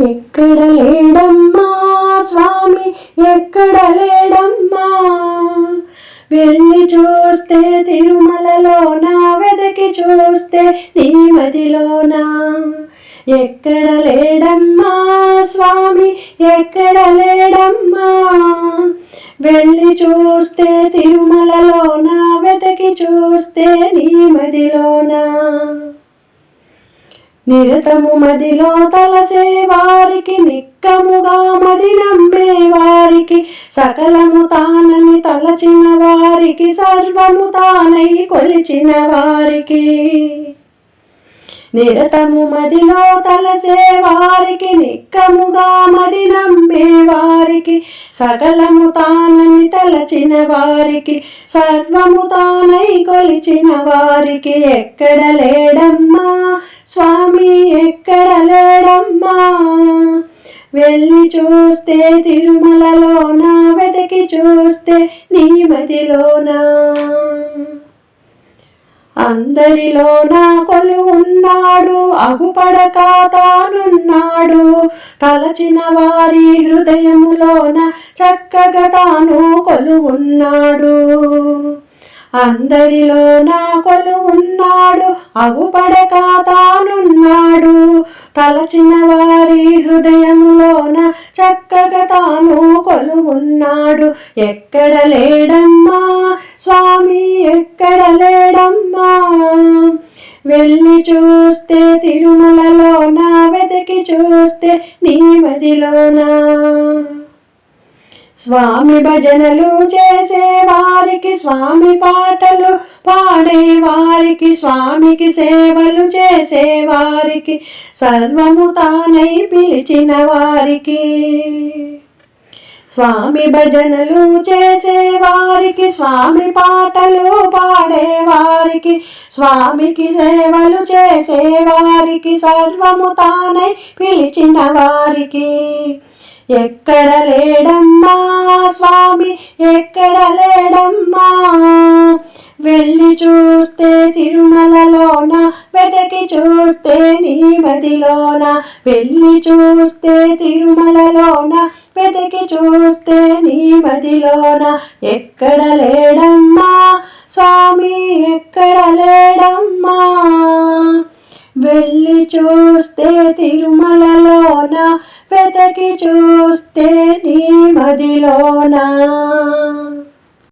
ఎక్కడ లేడమ్మా స్వామి, ఎక్కడ లేడమ్మా, వెళ్ళి చూస్తే తిరుమలలోన, వెదకి చూస్తే నీ మదిలోన. ఎక్కడ లేడమ్మా స్వామి, ఎక్కడ లేడమ్మా, వెళ్ళి చూస్తే తిరుమలలోన, వెదకి చూస్తే నీ మదిలోన. నిరతము మదిలో తలసే వారికి, నిక్కముగా మది నమ్మే వారికి, సకలము తానని తలచిన వారికి, సర్వము తానై కొలిచిన వారికి. నిరతము మదిలో తలసే వారికి, నిక్కముగా మది నమ్మే వారికి, సకలము తానని తలచిన వారికి, సర్వము తానై కొలిచిన వారికి. ఎక్కడ లేడమ్మా స్వామి, ఎక్కడ లేడమ్మా, వెళ్ళి చూస్తే తిరుమలలోన, వెతికి చూస్తే నీ మదిలోన. అందరిలోన కొలువున్నాడు, అగుపడక తానున్నాడు, తలచిన వారి హృదయములోన చక్కగా తాను కొలువున్నాడు. అందరిలోన కొలువున్నాడు, అగుపడక తానున్నాడు, తలచిన వారి హృదయములోన చక్కగా తాను కొలువున్నాడు. ఎక్కడ లేడమ్మా స్వామి, ఎక్కడ లేడమ్మా, వెళ్ళి చూస్తే తిరుమలలోన, వెతికి చూస్తే నీ మదిలోన. స్వామి భజనలు చేసే వారికి, స్వామి పాటలు పాడే వారికి, స్వామికి సేవలు చేసే వారికి, సర్వము తానై పిలిచిన వారికి. స్వామి భజనలు చేసే వారికి, స్వామి పాటలు పాడే వారికి, స్వామికి సేవలు చేసే వారికి, సర్వము తానై పిలిచిన వారికి. ఎక్కడ లేడమ్మా స్వామి, ఎక్కడ లేడమ్మా, వెళ్ళి చూస్తే తిరుమలలోన, వెతికి చూస్తే నీ మదిలోన. వెళ్ళి చూస్తే తిరుమలలోన, వెతికి చూస్తే నీ మదిలోన. ఎక్కడ లేడమ్మా స్వామి, ఎక్కడ లేడమ్మా, వెళ్ళి చూస్తే తిరుమలలోన, వెతికి చూస్తే నీ మదిలోన.